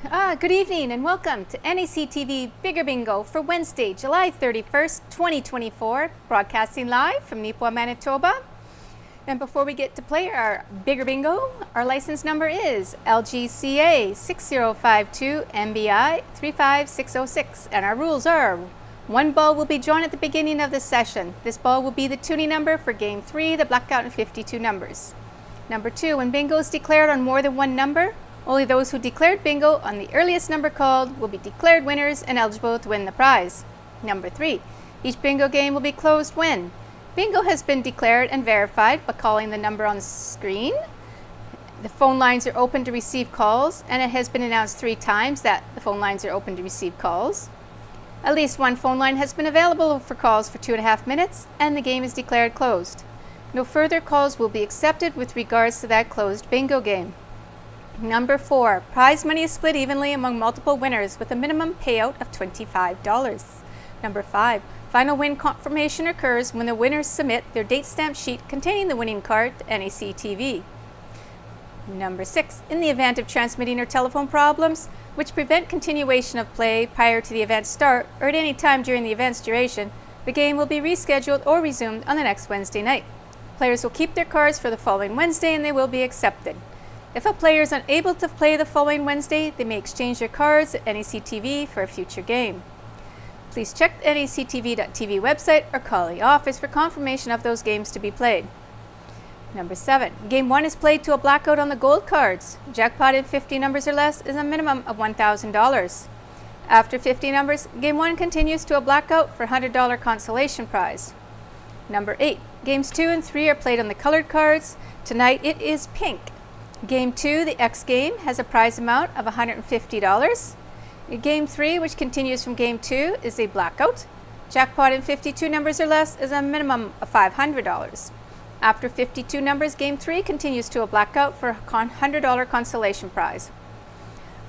Good evening and welcome to NACTV Bigger Bingo for Wednesday, July 31st, 2024, broadcasting live from Nipawin, Manitoba. And before we get to play our Bigger Bingo, our license number is LGCA 6052 MBI 35606, and our rules are: one ball will be drawn at the beginning of the session. This ball will be the tuning number for Game 3, the blackout and 52 numbers. Number 2, when bingo is declared on more than one number, only those who declared bingo on the earliest number called will be declared winners and eligible to win the prize. Number 3, each bingo game will be closed when bingo has been declared and verified by calling the number on the screen, the phone lines are open to receive calls, and it has been announced 3 times that the phone lines are open to receive calls. At least one phone line has been available for calls for 2.5 minutes, and the game is declared closed. No further calls will be accepted with regards to that closed bingo game. Number 4, prize money is split evenly among multiple winners with a minimum payout of $25. Number 5, final win confirmation occurs when the winners submit their date stamp sheet containing the winning card to NACTV. Number 6, in the event of transmitting or telephone problems which prevent continuation of play prior to the event's start or at any time during the event's duration, the game will be rescheduled or resumed on the next Wednesday night. Players will keep their cards for the following Wednesday and they will be accepted. If a player is unable to play the following Wednesday, they may exchange their cards at NACTV for a future game. Please check the NACTV.tv website or call the office for confirmation of those games to be played. Number 7, Game 1 is played to a blackout on the gold cards. Jackpot in 50 numbers or less is a minimum of $1,000. After 50 numbers, Game 1 continues to a blackout for a $100 consolation prize. Number 8, Games 2 and 3 are played on the colored cards. Tonight it is pink. Game 2, the X game, has a prize amount of $150. Game 3, which continues from Game 2, is a blackout. Jackpot in 52 numbers or less is a minimum of $500. After 52 numbers, Game 3 continues to a blackout for a $100 consolation prize.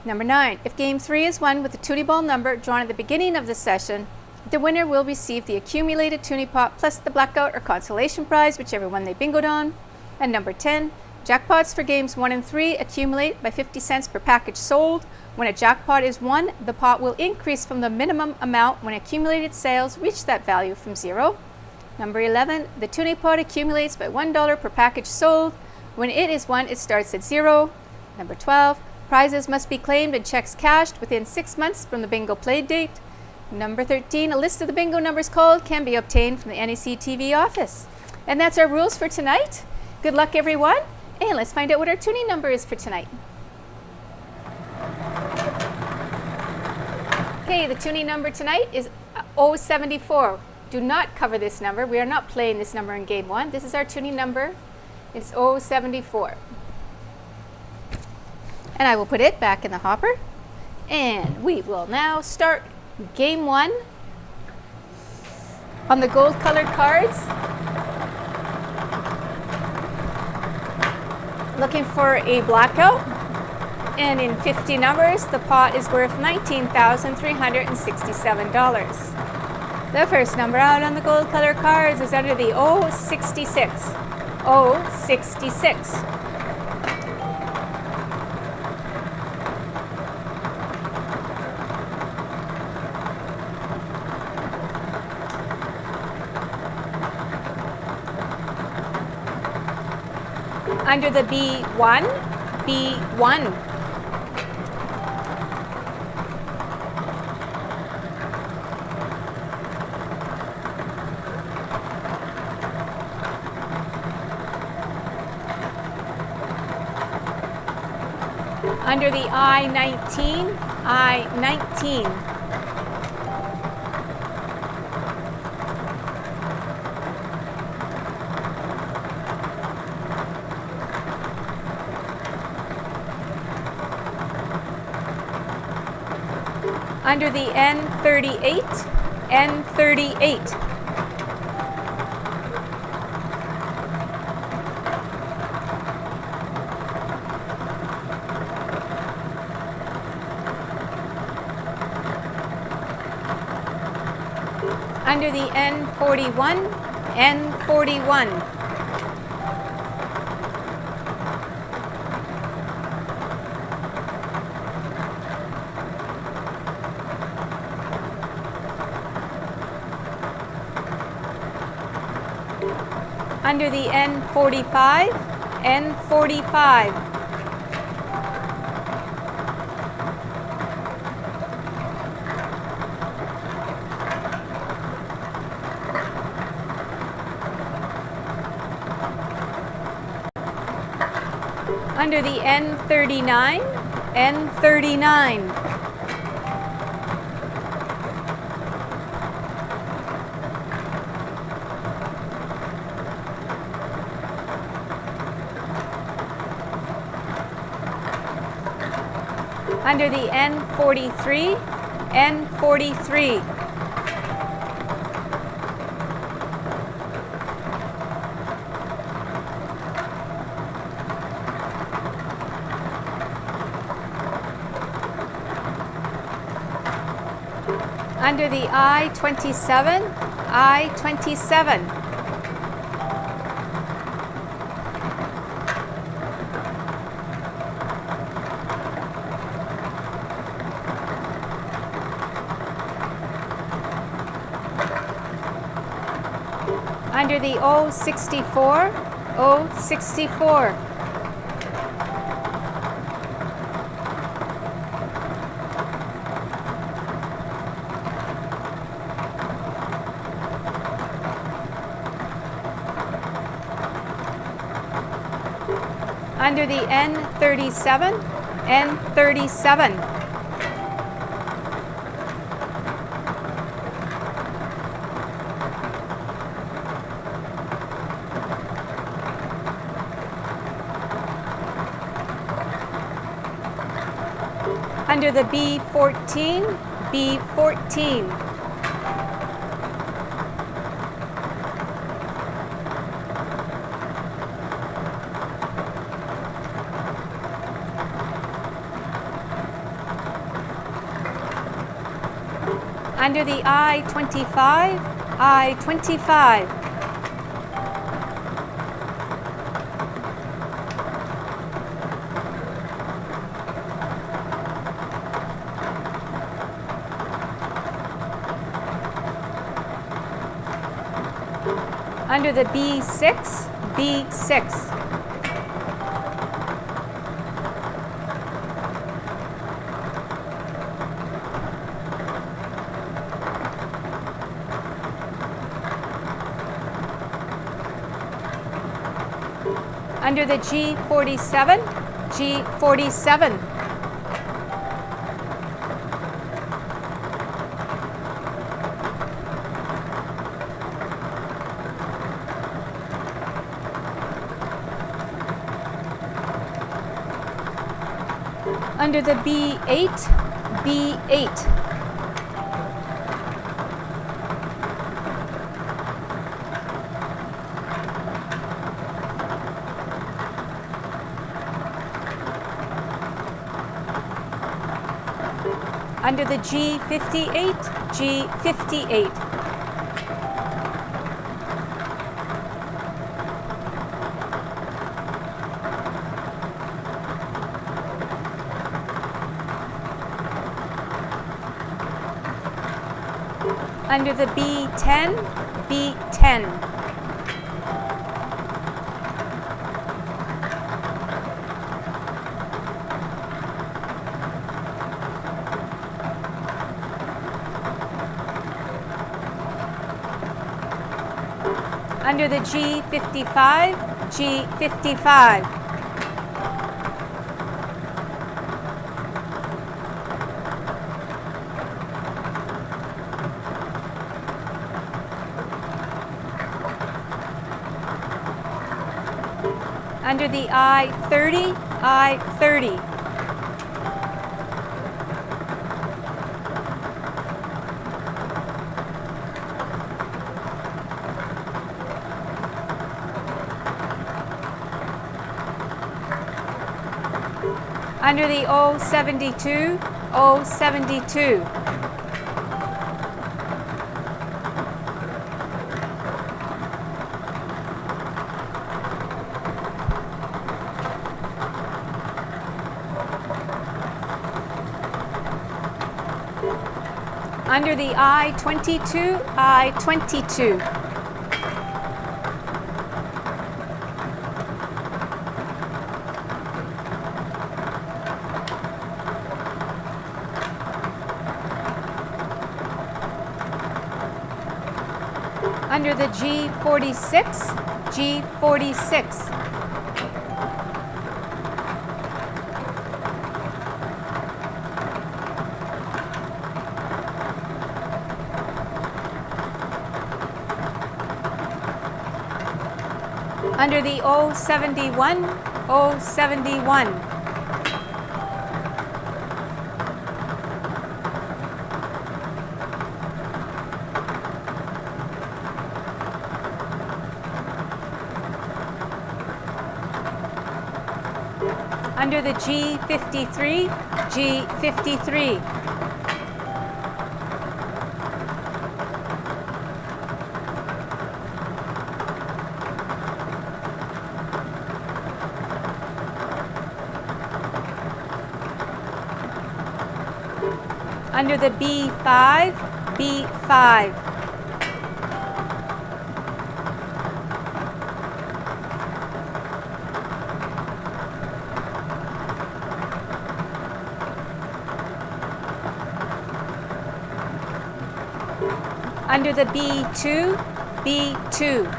Number 9, if Game 3 is won with a toonie ball number drawn at the beginning of the session, the winner will receive the accumulated toonie pot plus the blackout or consolation prize, whichever one they bingoed on. And number 10, jackpots for Games 1 and 3 accumulate by 50 cents per package sold. When a jackpot is won, the pot will increase from the minimum amount when accumulated sales reach that value from 0. Number 11, the toonie pot accumulates by $1 per package sold. When it is won, it starts at 0. Number 12, prizes must be claimed and checks cashed within 6 months from the bingo played date. Number 13, a list of the bingo numbers called can be obtained from the NACTV office. And that's our rules for tonight. Good luck, everyone. And let's find out what our tuning number is for tonight. Okay, the tuning number tonight is 074. Do not cover this number. We are not playing this number in Game 1. This is our tuning number. It's 074. And I will put it back in the hopper. And we will now start Game 1 on the gold colored cards. Looking for a blackout, and in 50 numbers, the pot is worth $19,367. The first number out on the gold color cards is under the 066. 066. Under the B1, B1. Under the I-19, I-19. Under the N38, N38. Under the N41, N41. Under the N45, N45. Under the N39, N39. Under the N43, N43. Under the I-27, I-27. Under the O64, O64. Under the N37, N37. Under the B14, B14. Under the I-25, I-25. Under the B6, B6. Under the G47, G47. Under the B8, B8. Under the G58, G58. Under the B10, B10. Under the G55, G55. Under the I-30, I-30. Under the O72, O72. Under the I-22, I-22. Under the G46, G46. Under the O71, O71. Under the G53, G53. Under the B5, B5. Under the B2, B2.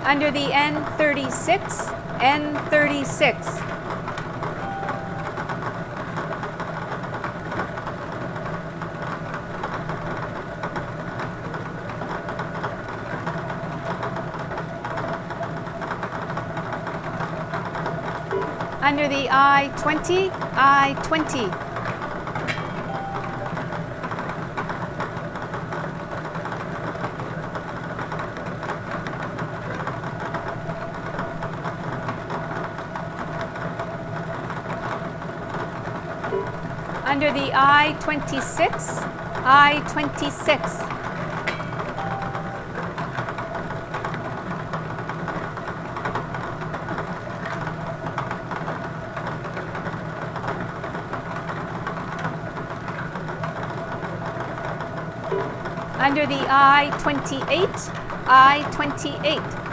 Under the N36, N36. Under the I20, I20. Under the I26, I26. Under the I28, I28.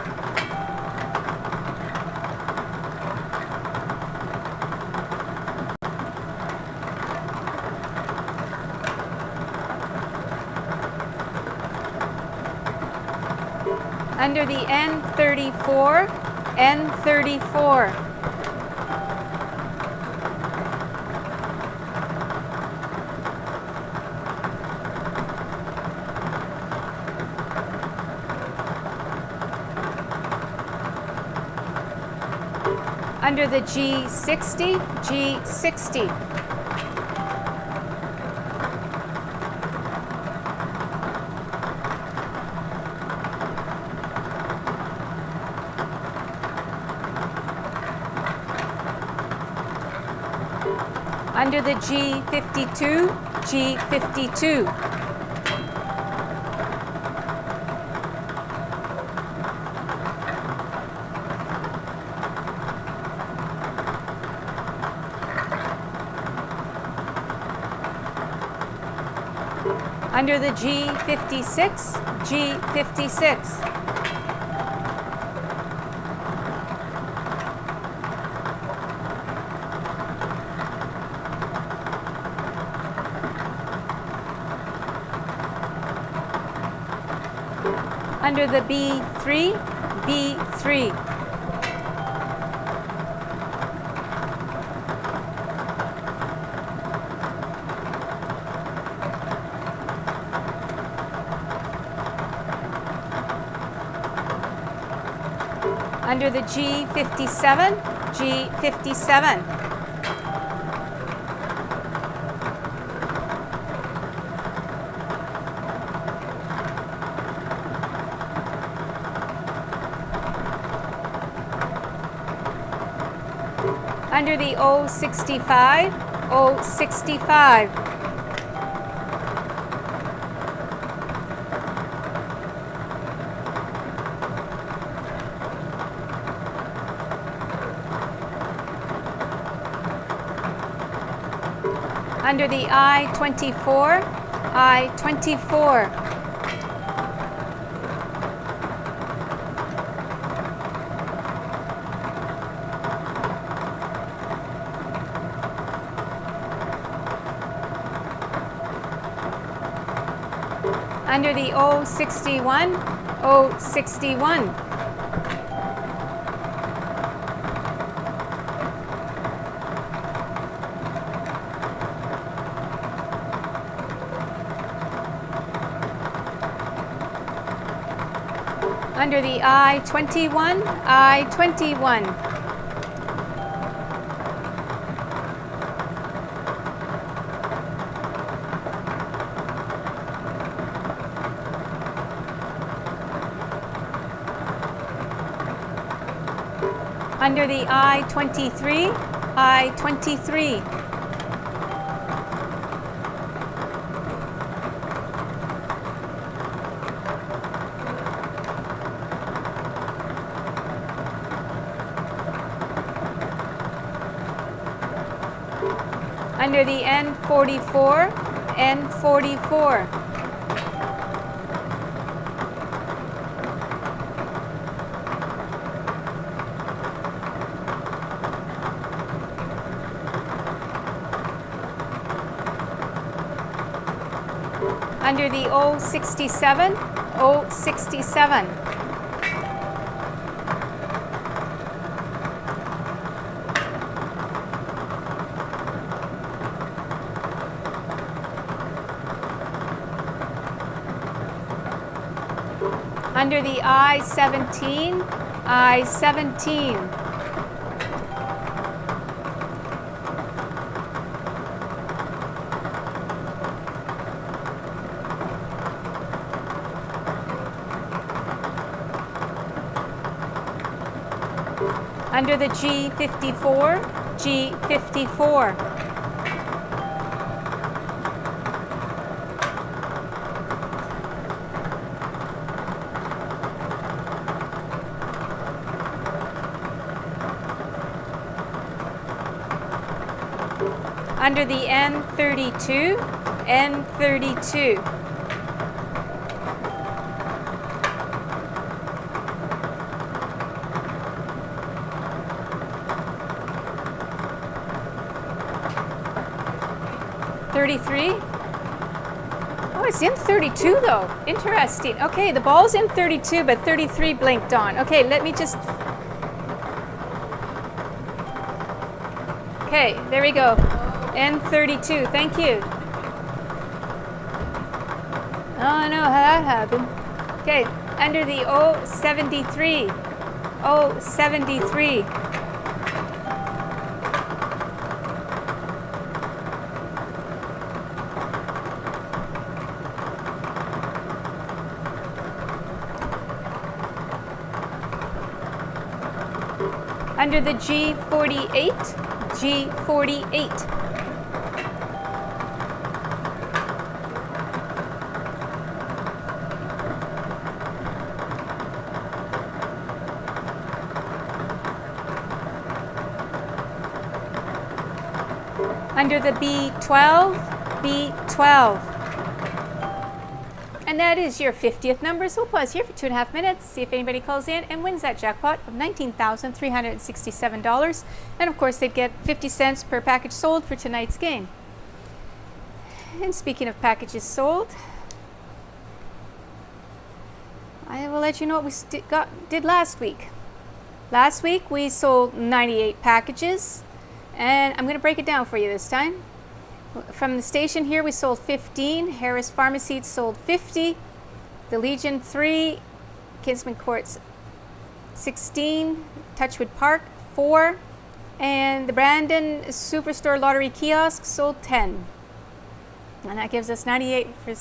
Under the N34, N34. Under the G60, G60. Under the G52, G52. Under the G56, G56. Under the B3, B3. Under the G57, G57. Under the O65, O65. Under the I24, I24. Under the O61, O61. Under the I-21, I-21. Under the I-23, I-23. Under the N44, N44. Under the O67, O67. Under the I-17, I-17. Under the G54, G54. Under the N32, N32. Oh, it's in 32 though. Interesting. Okay, the ball's in 32, but 33 blinked on. Okay, let me just... Okay, there we go. N32, thank you. Oh, I don't know how that happened. Okay, under the O73, O73. Under the G48, G48. Under the B12, B12. And that is your 50th number. So we'll pause here for 2.5 minutes, see if anybody calls in and wins that jackpot of $19,367. And of course, they'd get 50 cents per package sold for tonight's game. And speaking of packages sold, I will let you know what we did last week. Last week, we sold 98 packages. And I'm going to break it down for you this time. From the station here, we sold 15. Harris Pharmacy sold 50. The Legion 3. Kinsman Courts 16. Touchwood Park 4. And the Brandon Superstore Lottery Kiosk sold 10. And that gives us 98 for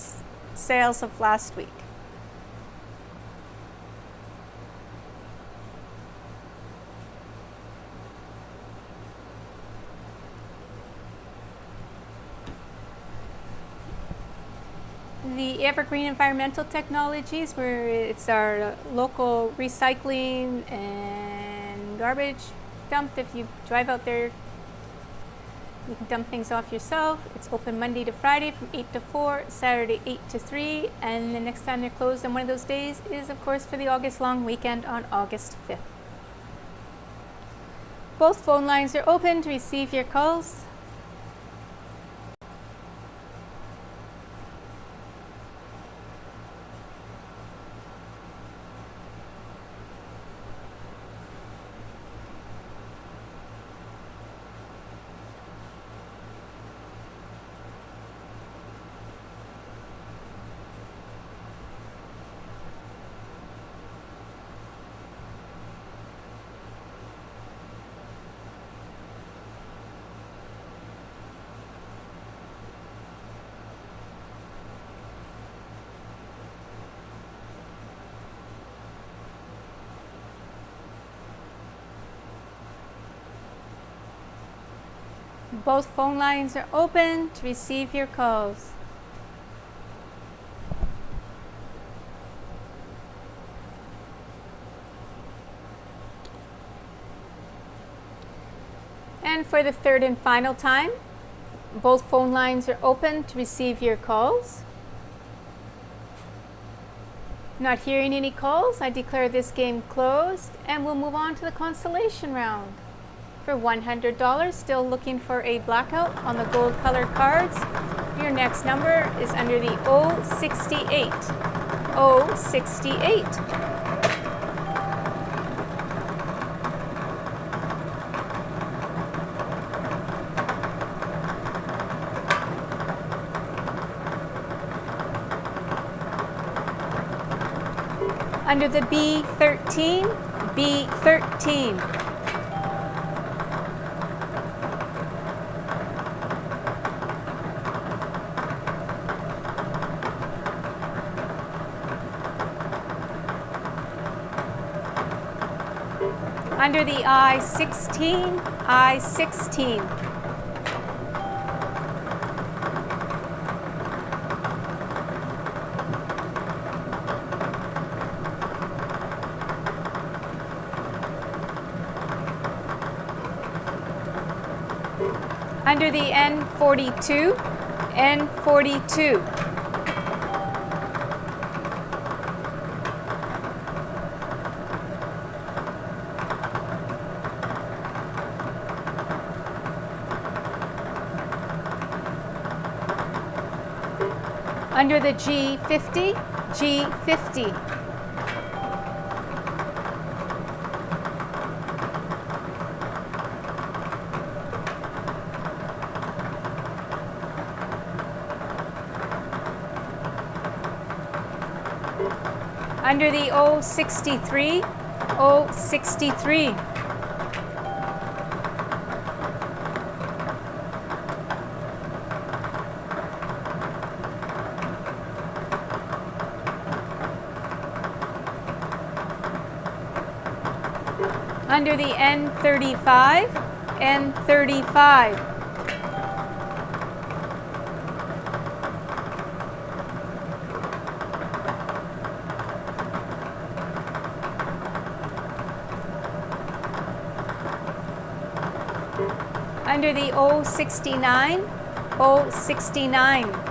sales of last week. The Evergreen Environmental Technologies, where it's our local recycling and garbage dump. If you drive out there, you can dump things off yourself. It's open Monday to Friday from 8 to 4, Saturday 8 to 3, and the next time they're closed on one of those days is, of course, for the August long weekend on August 5th. Both phone lines are open to receive your calls. Both phone lines are open to receive your calls. And for the third and final time, both phone lines are open to receive your calls. Not hearing any calls, I declare this game closed, and we'll move on to the consolation round. For $100, still looking for a blackout on the gold colored cards. Your next number is under the 068. 068. Under the B13, B13. Under the I16, I16. Under the N42, N42. Under the G50, G50. Under the O63, O63. Under the N35, N35. Under the O69, O69.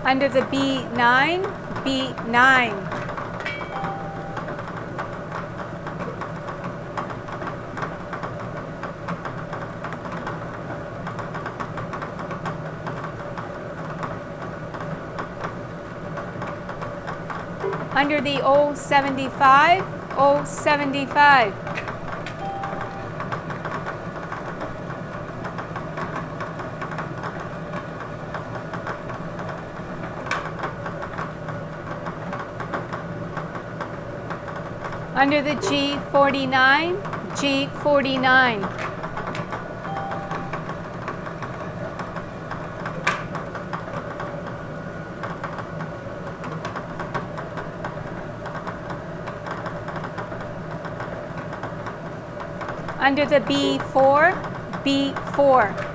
Under the B9, B9. Under the O75, O75. Under the G49, G49. Under the B4, B4.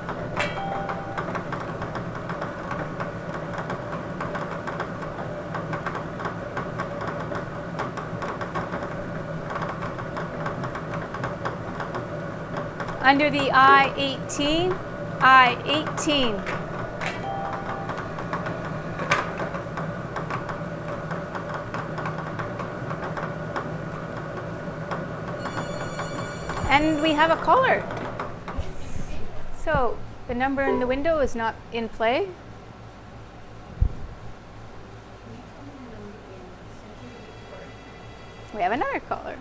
Under the I18, I18. And we have a caller. So the number in the window is not in play. We have another caller.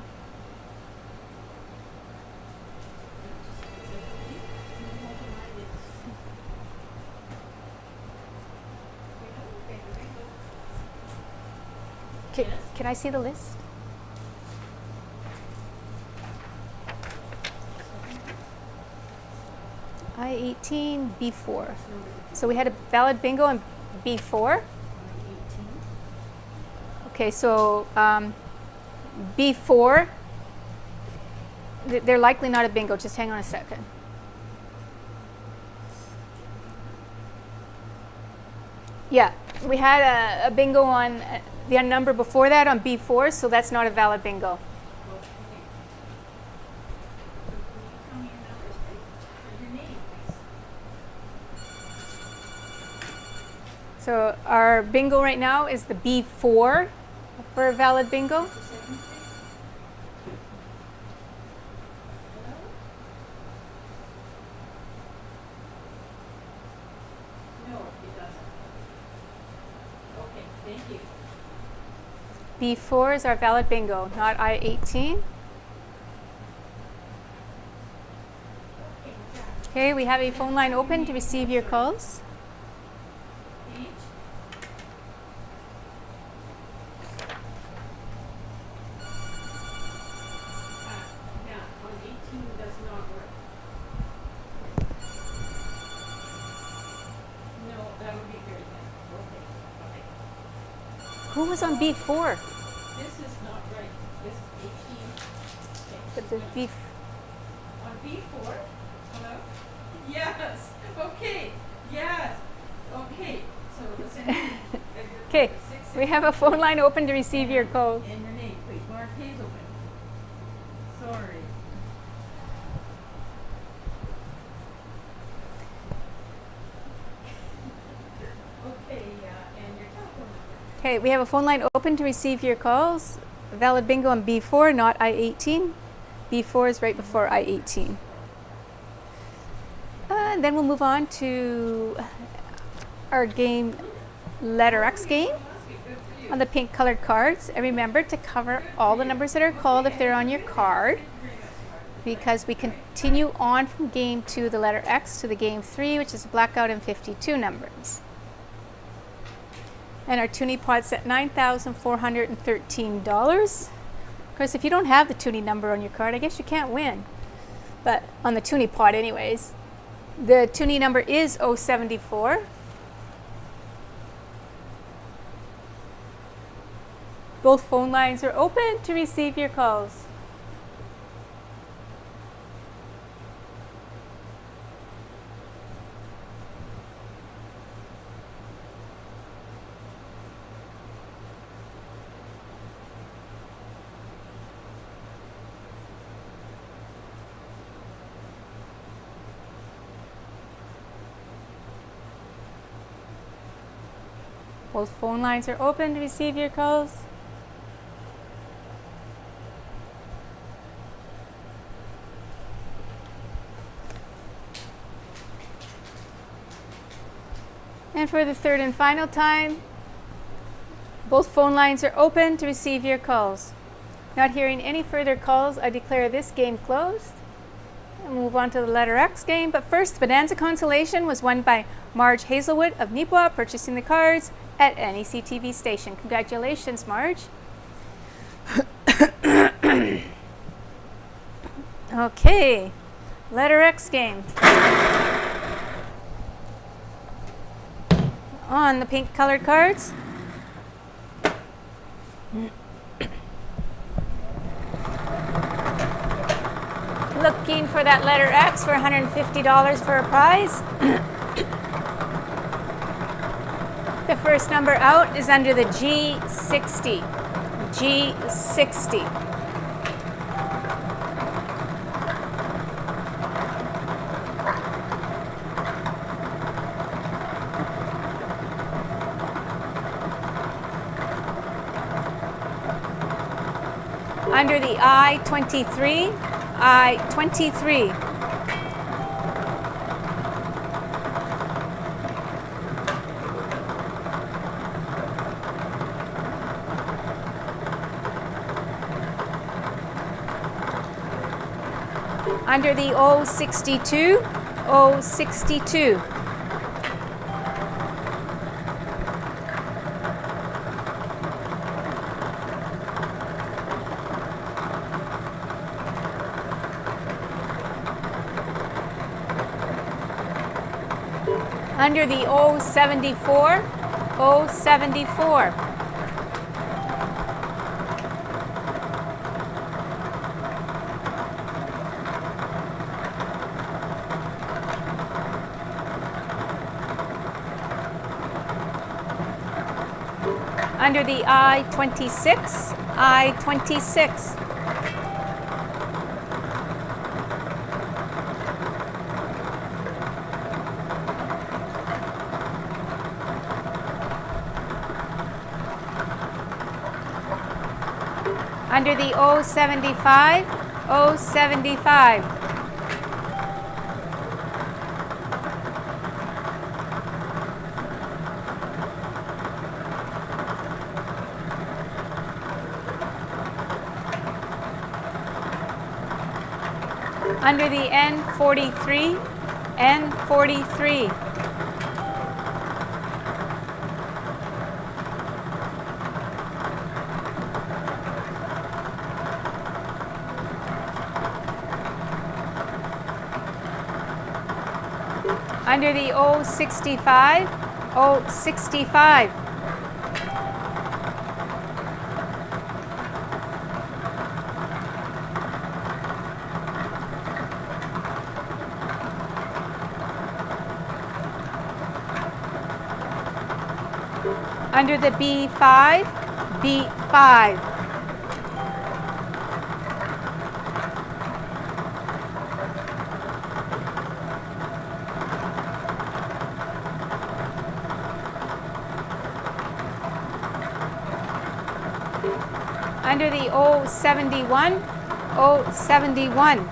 Can I see the list? I-18, B4. So we had a valid bingo on B4. Okay, so B4, they're likely not a bingo. Just hang on a second. Yeah, we had a bingo on the number before that on B4, so that's not a valid bingo. So our bingo right now is the B4 for a valid bingo. B4 is our valid bingo, not I-18. Okay, we have a phone line open to receive your calls. Who was on B4? This is not right. This is 18. Okay. But the B. On B4? Hello? Yes. Okay. Yes. Okay. So listen. Okay, we have a phone line open to receive your call. And your name, please. Mark Hazelman. Sorry. Okay. And your telephone number. Okay, we have a phone line open to receive your calls. Valid bingo on B4, not I-18. B4 is right before I-18. And then we'll move on to our game, letter X game, on the pink colored cards. And remember to cover all the numbers that are called if they're on your card, because we continue on from game 2, the letter X, to the game 3, which is blackout and 52 numbers. And our toonie pot's at $9,413. Of course, if you don't have the toonie number on your card, I guess you can't win. But on the toonie pot anyways. The toonie number is 074. Both phone lines are open to receive your calls. Both phone lines are open to receive your calls. And for the third and final time, both phone lines are open to receive your calls. Not hearing any further calls, I declare this game closed. We'll move on to the letter X game, but first, Bonanza Consolation was won by Marge Hazelwood of Nipwa, purchasing the cards at NACTV station. Congratulations, Marge. Okay, letter X game. On the pink colored cards. Looking for that letter X for $150 for a prize. The first number out is under the G60. G60. Under the I-23, I-23. Under the O62, O62. Under the O74, O74. Under the I-26, I-26. Under the O75, O75. Under the N43, N43. Under the O65, O65. Under the B5, B5. Under the O71, O71.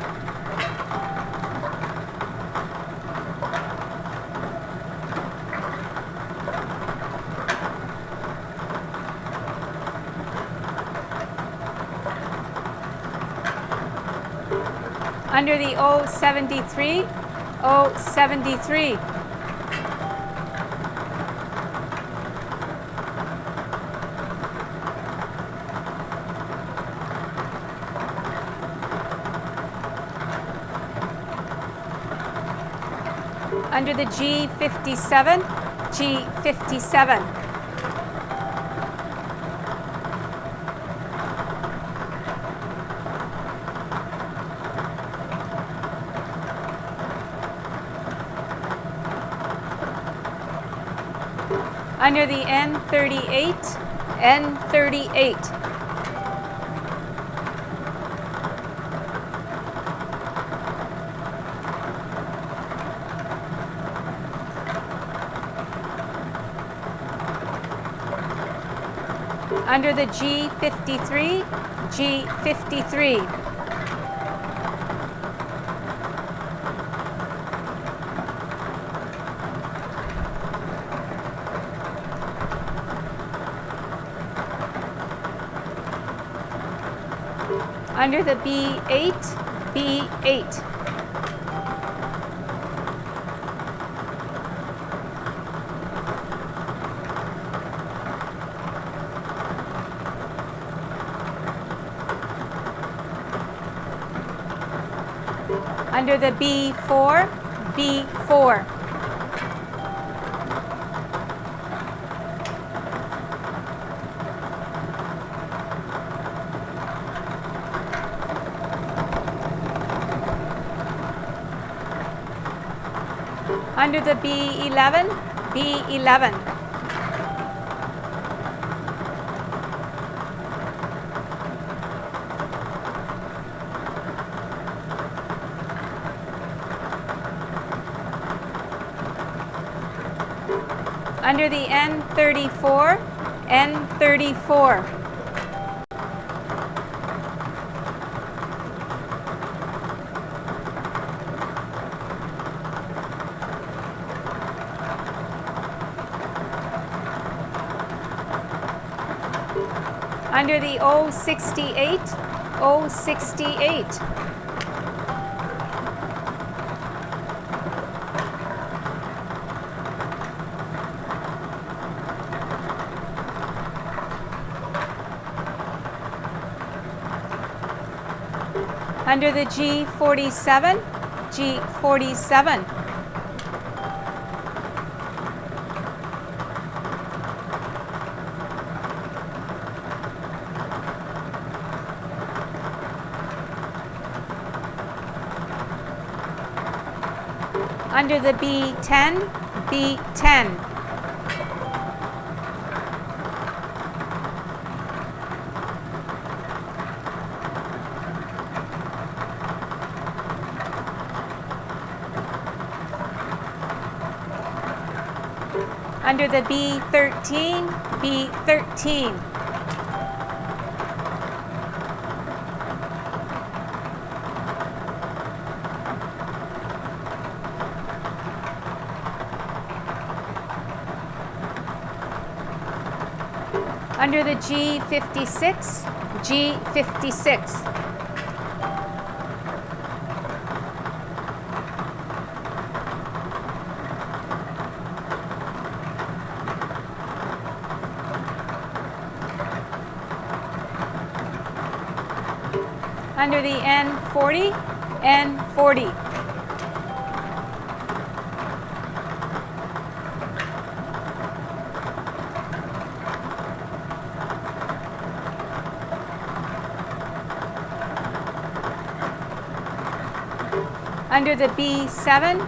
Under the O73, O73. Under the G57, G57. Under the N38, N38. Under the G53, G53. Under the B8, B8. Under the B4, B4. Under the B11, B11. Under the N34, N34. Under the O68, O68. Under the G47, G47. Under the B10, B10. Under the B13, B13. Under the G56, G56. Under the N40, N40. Under the B7,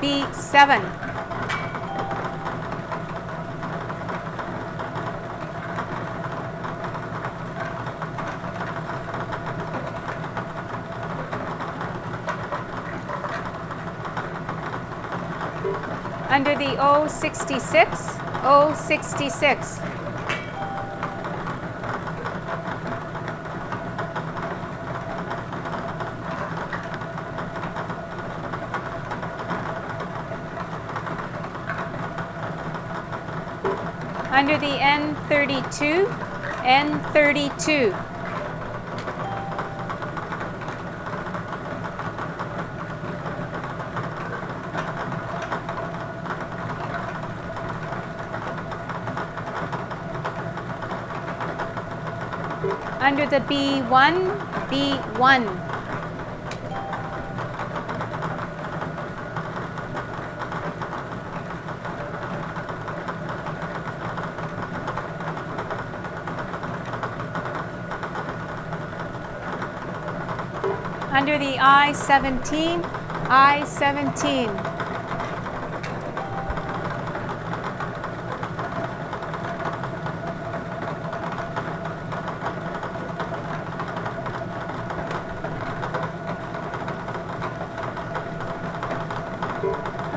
B7. Under the O66, O66. Under the N32, N32. Under the B1, B1. Under the I-17, I-17.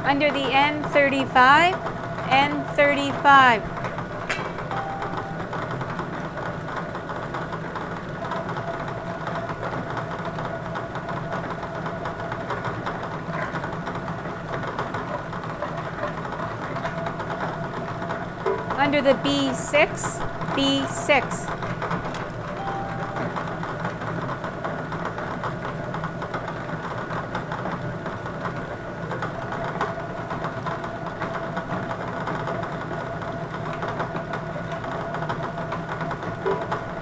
Under the N35, N35. Under the B6, B6.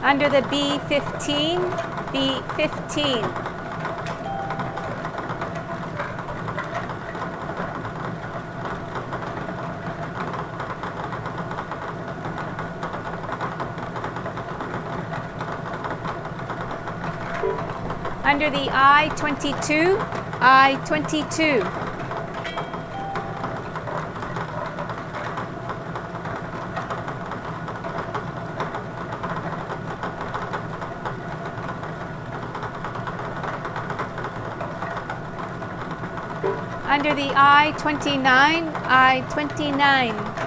Under the B15, B15. Under the I-22, I-22. Under the I-29, I-29.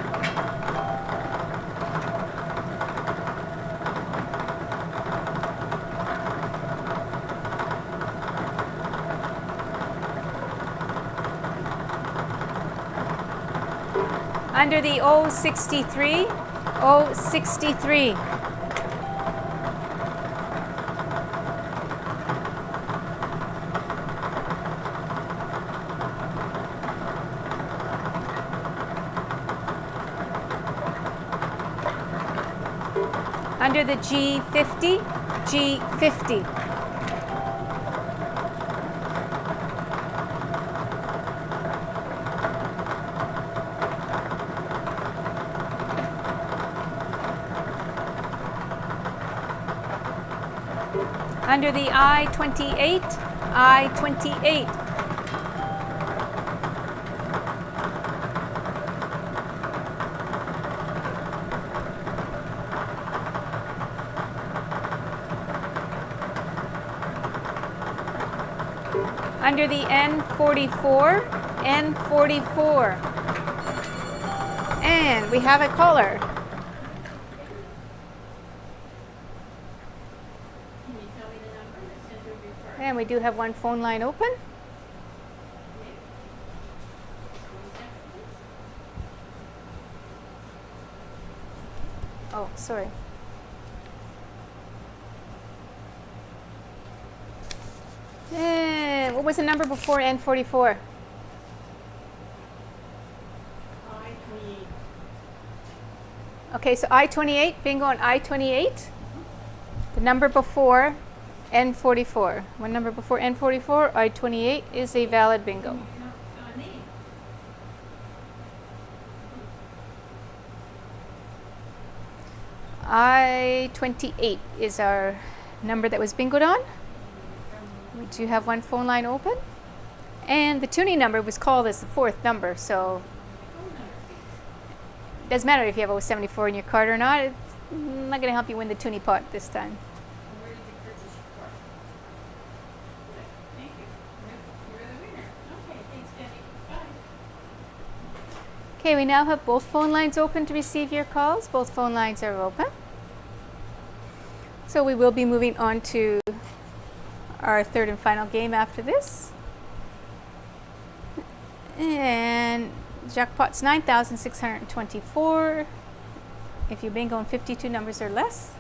Under the O63, O63. Under the G50, G50. Under the I-28, I-28. Under the N44, N44. And we have a caller. Can you tell me the number that's under your card? And we do have one phone line open. Okay. 1 second, please. Oh, sorry. And what was the number before N44? I-28. Okay, so I-28, bingo on I-28. The number before N44. One number before N44, I-28 is a valid bingo. Name. I-28 is our number that was bingoed on. We do have one phone line open. And the tuning number was called as the fourth number, so Phone number, please. it doesn't matter if you have 074 in your card or not. It's not going to help you win the tuning pot this time. And where did you purchase your card? Good. Thank you. You're the winner. Okay, thanks, Debbie. Bye. Okay, we now have both phone lines open to receive your calls. Both phone lines are open. So we will be moving on to our third and final game after this. And jackpot's 9,624 if you bingo on 52 numbers or less.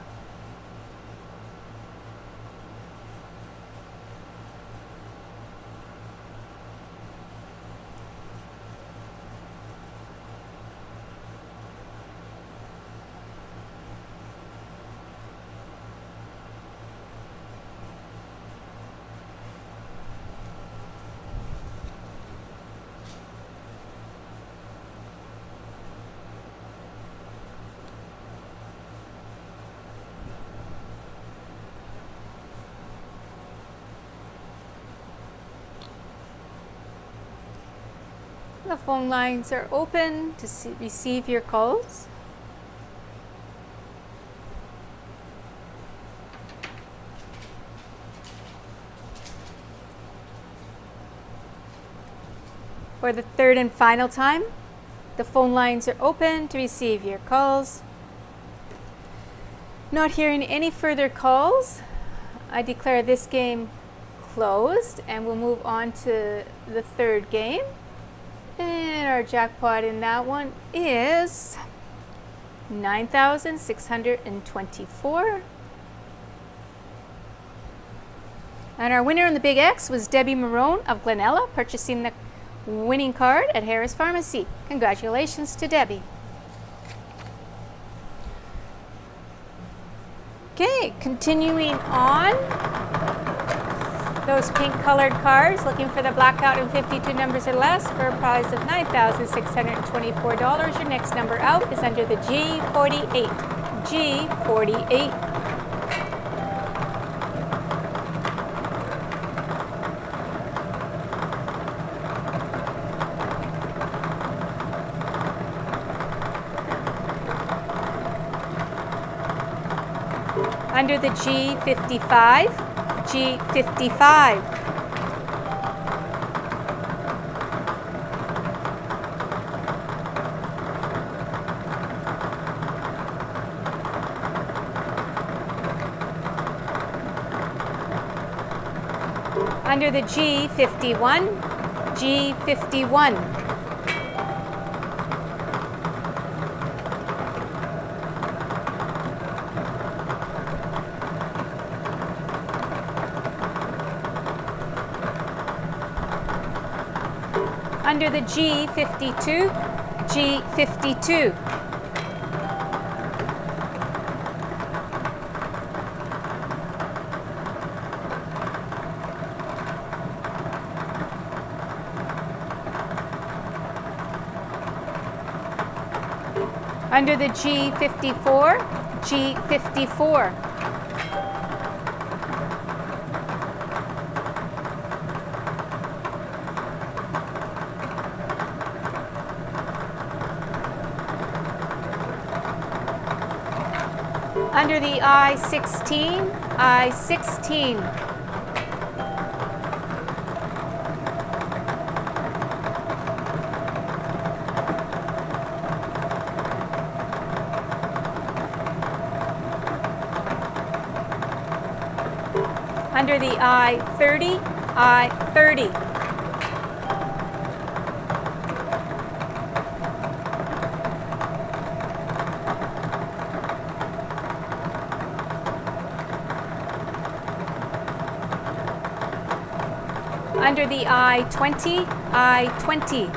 The phone lines are open to receive your calls. For the third and final time, the phone lines are open to receive your calls. Not hearing any further calls, I declare this game closed and we'll move on to the third game. And our jackpot in that one is 9,624. And our winner in the Big X was Debbie Marone of Glenella, purchasing the winning card at Harris Pharmacy. Congratulations to Debbie. Okay, continuing on. Those pink colored cards, looking for the blackout in 52 numbers or less for a prize of $9,624. Your next number out is under the G48. G48. Under the G55. G55. Under the G51, G51. Under the G52, G52. Under the G54, G54. Under the I-16, I-16. Under the I-30, I-30. Under the I-20, I-20.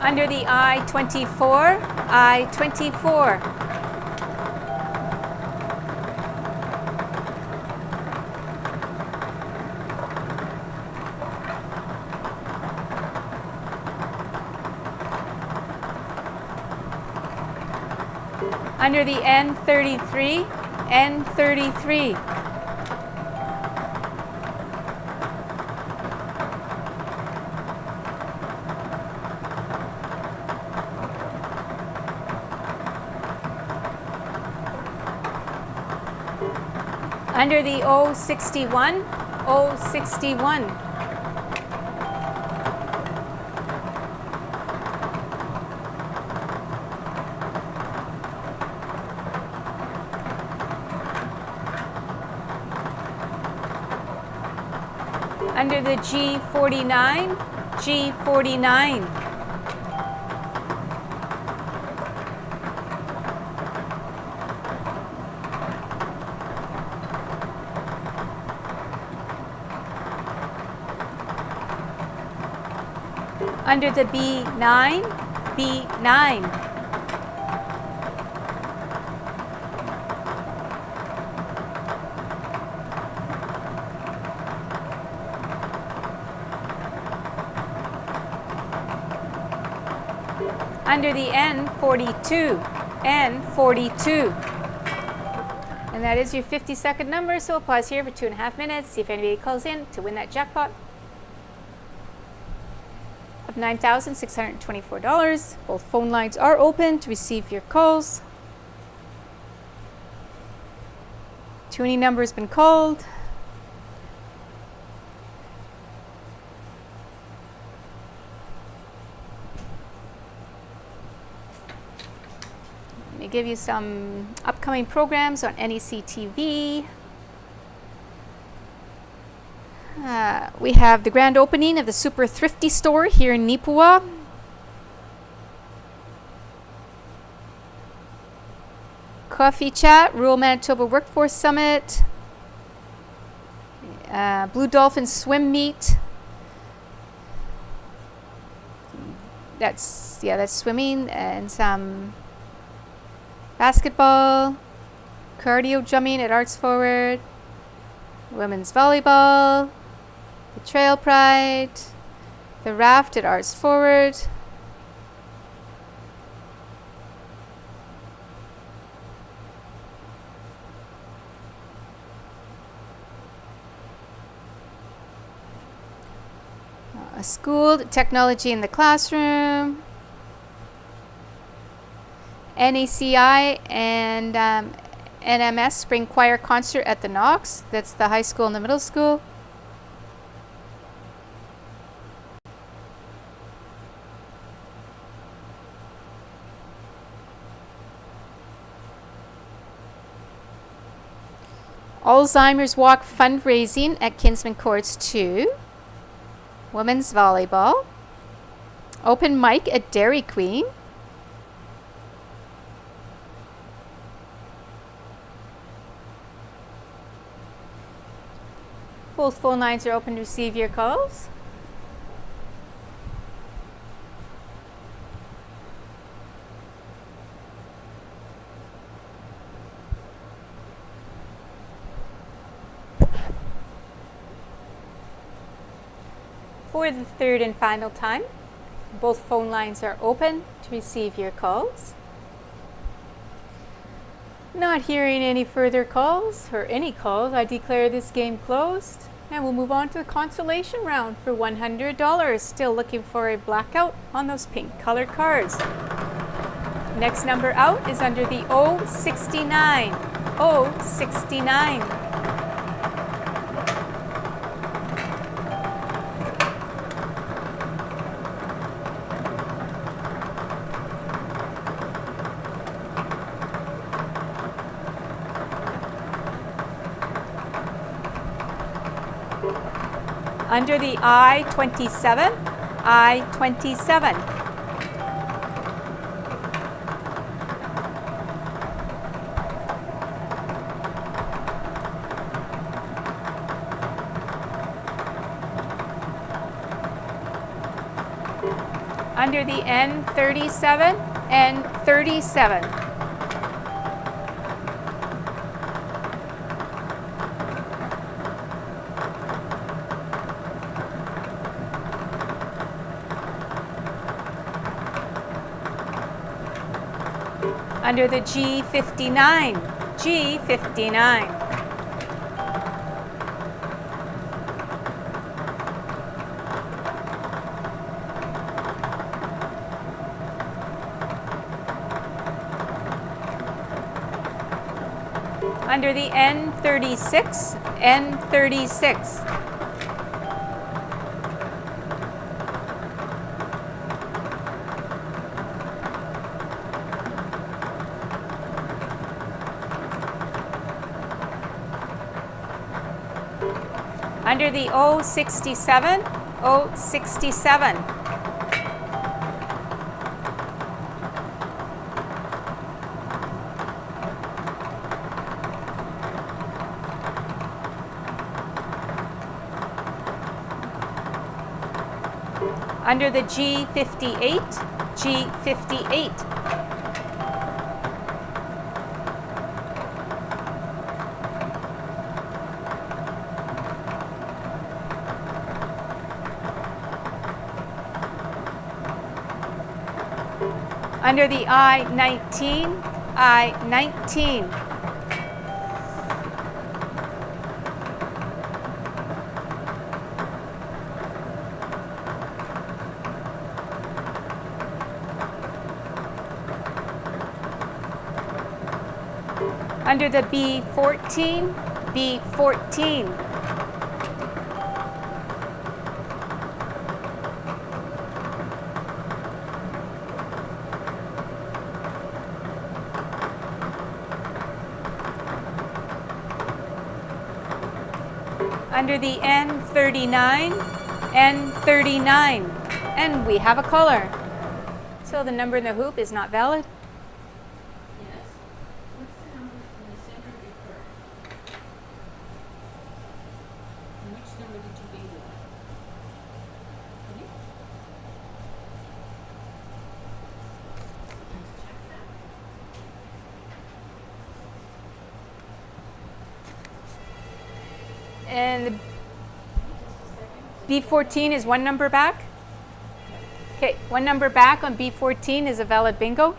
Under the I-24, I-24. Under the N33, N33. Under the O61, O61. Under the G49, G49. Under the B9, B9. Under the N42, N42. And that is your 50-second number, so we'll pause here for 2.5 minutes, see if anybody calls in to win that jackpot of $9,624. Both phone lines are open to receive your calls. Too many numbers been called. Let me give you some upcoming programs on NACTV. We have the grand opening of the Super Thrifty store here in Nipua. Coffee Chat, Rural Manitoba Workforce Summit. Blue Dolphin Swim Meet. That's swimming and some basketball, cardio jumping at Arts Forward, women's volleyball, the Trail Pride, the raft at Arts Forward, a school, technology in the classroom, NACI and NMS Spring Choir Concert at the Knox. That's the high school and the middle school. Alzheimer's Walk fundraising at Kinsman Courts 2. Women's volleyball. Open mic at Dairy Queen. Both phone lines are open to receive your calls. For the third and final time, both phone lines are open to receive your calls. Not hearing any further calls or any calls, I declare this game closed, and we'll move on to the consolation round for $100. Still looking for a blackout on those pink colored cards. Next number out is under the O69. O69. Under the I-27, I-27. Under the N37, N37. Under the G59, G59. Under the N36, N36. Under the O67, O67. Under the G58, G58. Under the I-19, I-19. Under the B14, B14. Under the N39, N39. And we have a color. So the number in the hoop is not valid. Yes. What's the number in the center report? And which number did you bingo? Okay. Let's check that. And the Just a second. B14 is one number back. Okay, one number back on B14 is a valid bingo.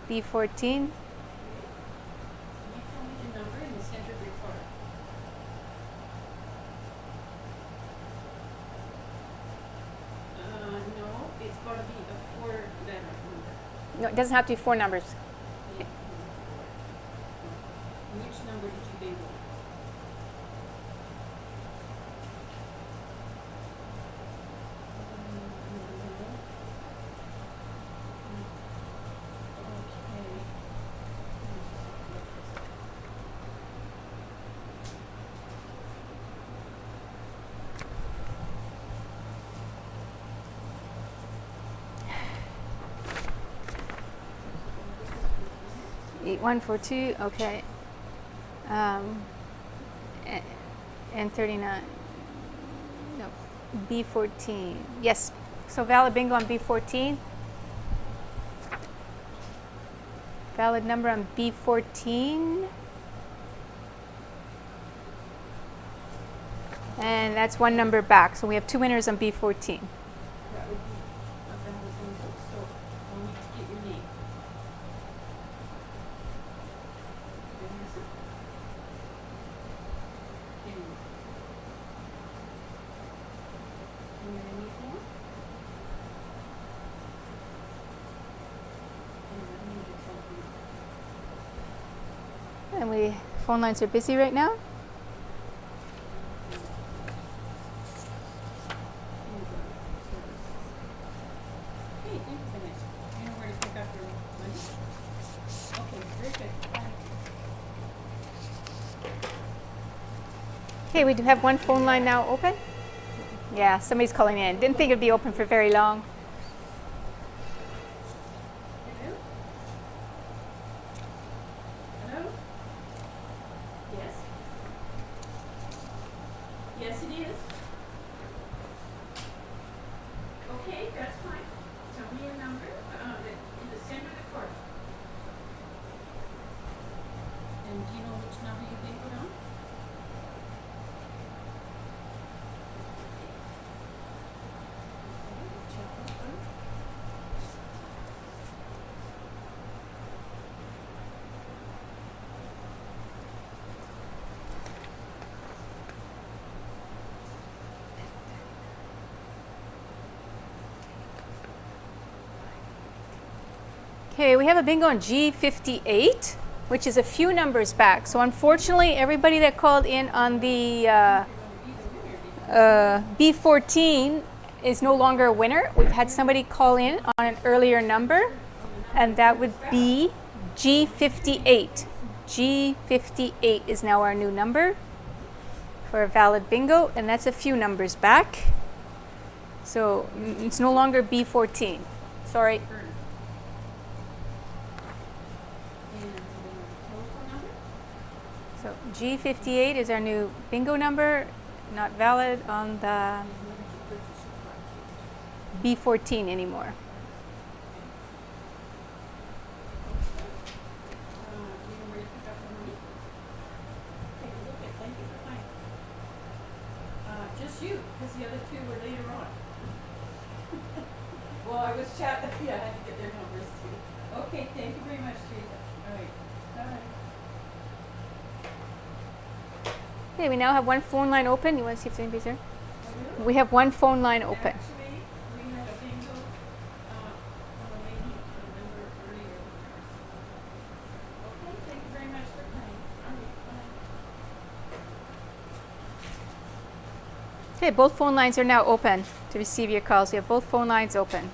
B14. Can you tell me the number in the center report? No, it's gotta be a 4-letter number. No, it doesn't have to be four numbers. Yeah. Which number did you bingo? Okay. 8142, okay. And 39. No, B14. Yes, so valid bingo on B14. Valid number on B14. And that's one number back, so we have two winners on B14. That would be a valid bingo, so I'll need to get your name. Vanessa? Henry. And your name more? And I need to tell you. And we phone lines are busy right now. Hey, thank you, Vanessa. You know where to pick up your money? Okay, very good. Bye. Okay, we do have one phone line now open. Yeah, somebody's calling in. Didn't think it'd be open for very long. Hello? Hello? Yes? Yes, it is. Okay, that's fine. Tell me a number, in the center of the court. And do you know which number you think it on? Okay, we have a bingo on G58, which is a few numbers back. So unfortunately, everybody that called in on the B14 is no longer a winner. We've had somebody call in on an earlier number, and that would be G58. G58 is now our new number for a valid bingo, and that's a few numbers back. So it's no longer B14. Sorry. So G58 is our new bingo number, not valid on the B14 anymore. Just you, because the other two were later on. Well, I was chatting, yeah, I had to get their numbers too. Okay, thank you very much, Teresa. All right, bye. Okay, we now have one phone line open. You want to see if anybody's there? Oh, really? We have one phone line open. Actually, we had a bingo, from a lady, a member earlier. Okay, thank you very much for playing. All right, bye. Okay, both phone lines are now open to receive your calls. We have both phone lines open.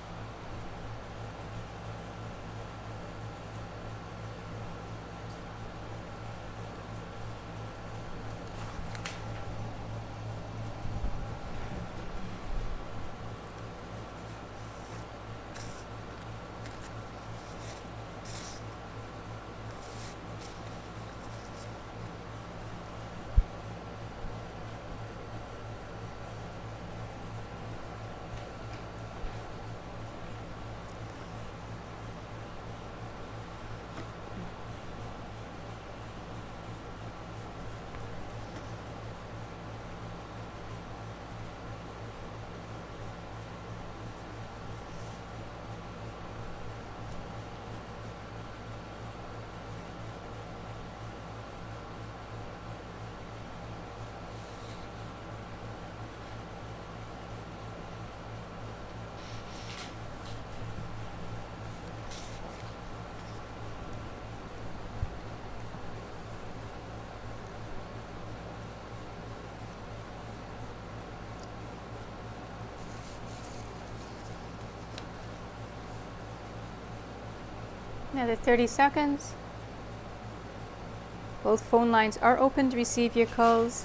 Another 30 seconds. Both phone lines are open to receive your calls.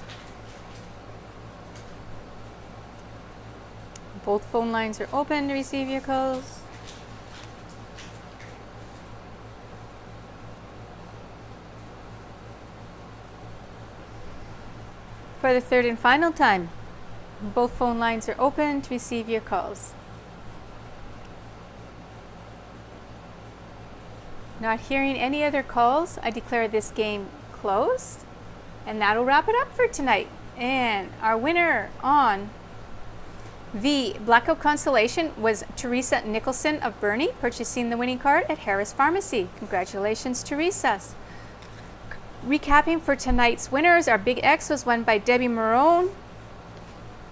Both phone lines are open to receive your calls. For the third and final time, both phone lines are open to receive your calls. Not hearing any other calls, I declare this game closed. And that'll wrap it up for tonight. And our winner on the Blackout Constellation was Teresa Nicholson of Burnie, purchasing the winning card at Harris Pharmacy. Congratulations, Teresa. Recapping for tonight's winners, our Big X was won by Debbie Marone,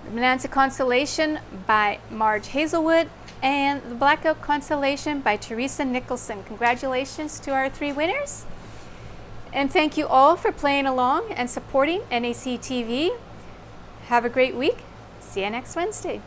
the Bonanza Constellation by Marge Hazelwood, and the Blackout Constellation by Teresa Nicholson. Congratulations to our three winners. And thank you all for playing along and supporting NACTV. Have a great week. See you next Wednesday.